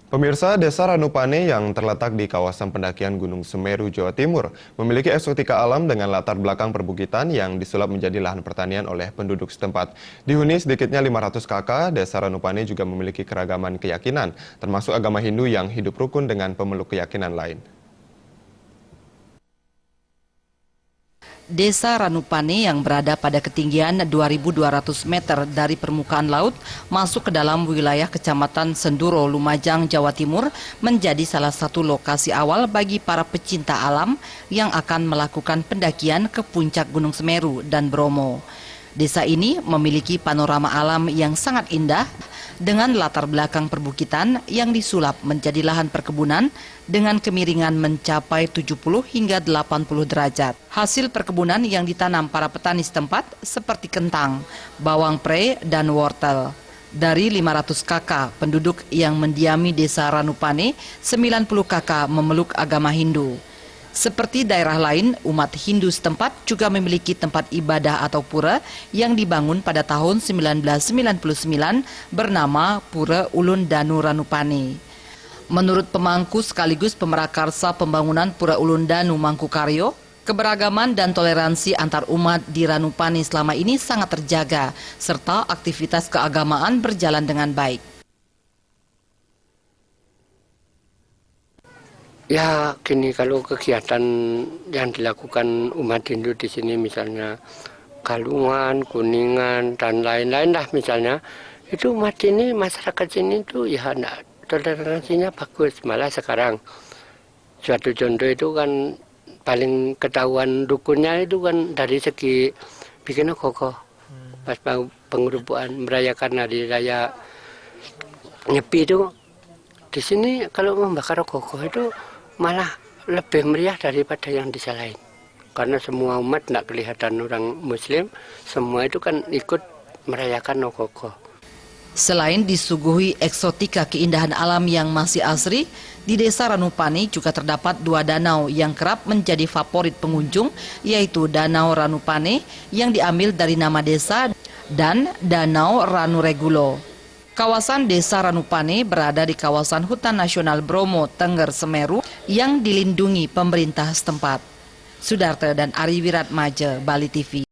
Pemirsa, Desa Ranupane yang terletak di kawasan pendakian Gunung Semeru, Jawa Timur, memiliki eksotika alam dengan latar belakang perbukitan yang disulap menjadi lahan pertanian oleh penduduk setempat. Dihuni sedikitnya 500 kakak, Desa Ranupane juga memiliki keragaman keyakinan, termasuk agama Hindu yang hidup rukun dengan pemeluk keyakinan lain. Desa Ranupane yang berada pada ketinggian 2.200 meter dari permukaan laut masuk ke dalam wilayah Kecamatan Senduro, Lumajang, Jawa Timur menjadi salah satu lokasi awal bagi para pecinta alam yang akan melakukan pendakian ke puncak Gunung Semeru dan Bromo. Desa ini memiliki panorama alam yang sangat indah dengan latar belakang perbukitan yang disulap menjadi lahan perkebunan dengan kemiringan mencapai 70 hingga 80 derajat. Hasil perkebunan yang ditanam para petani setempat seperti kentang, bawang pre, dan wortel. Dari 500 kakak penduduk yang mendiami Desa Ranupane, 90 kakak memeluk agama Hindu. Seperti daerah lain, umat Hindu setempat juga memiliki tempat ibadah atau pura yang dibangun pada tahun 1999 bernama Pura Ulun Danu Ranupane. Menurut pemangku sekaligus pemerakarsa pembangunan Pura Ulun Danu Mangkukaryo, keberagaman dan toleransi antar umat di Ranupane selama ini sangat terjaga, serta aktivitas keagamaan berjalan dengan baik. Ya, gini, kalau kegiatan yang dilakukan umat Hindu di sini misalnya Galungan, Kuningan, dan lain-lain lah misalnya, itu umat ini, masyarakat sini itu ya enggak, toleransinya bagus. Malah sekarang suatu contoh itu kan paling ketahuan dukunnya itu kan dari segi bikin kokoh. Pas pengerubukan merayakan hari raya Nyepi itu, di sini kalau membakar kokoh itu malah lebih meriah daripada yang di sana lain. Karena semua umat tidak kelihatan orang Muslim, semua itu kan ikut merayakan kokoh. Selain disuguhi eksotika keindahan alam yang masih asri, di Desa Ranupane juga terdapat dua danau yang kerap menjadi favorit pengunjung, yaitu Danau Ranupane yang diambil dari nama desa dan Danau Ranuregulo. Kawasan Desa Ranupane berada di kawasan Hutan Nasional Bromo Tengger Semeru yang dilindungi pemerintah setempat. Sudarta dan Ari Wiratmaja, Bali TV.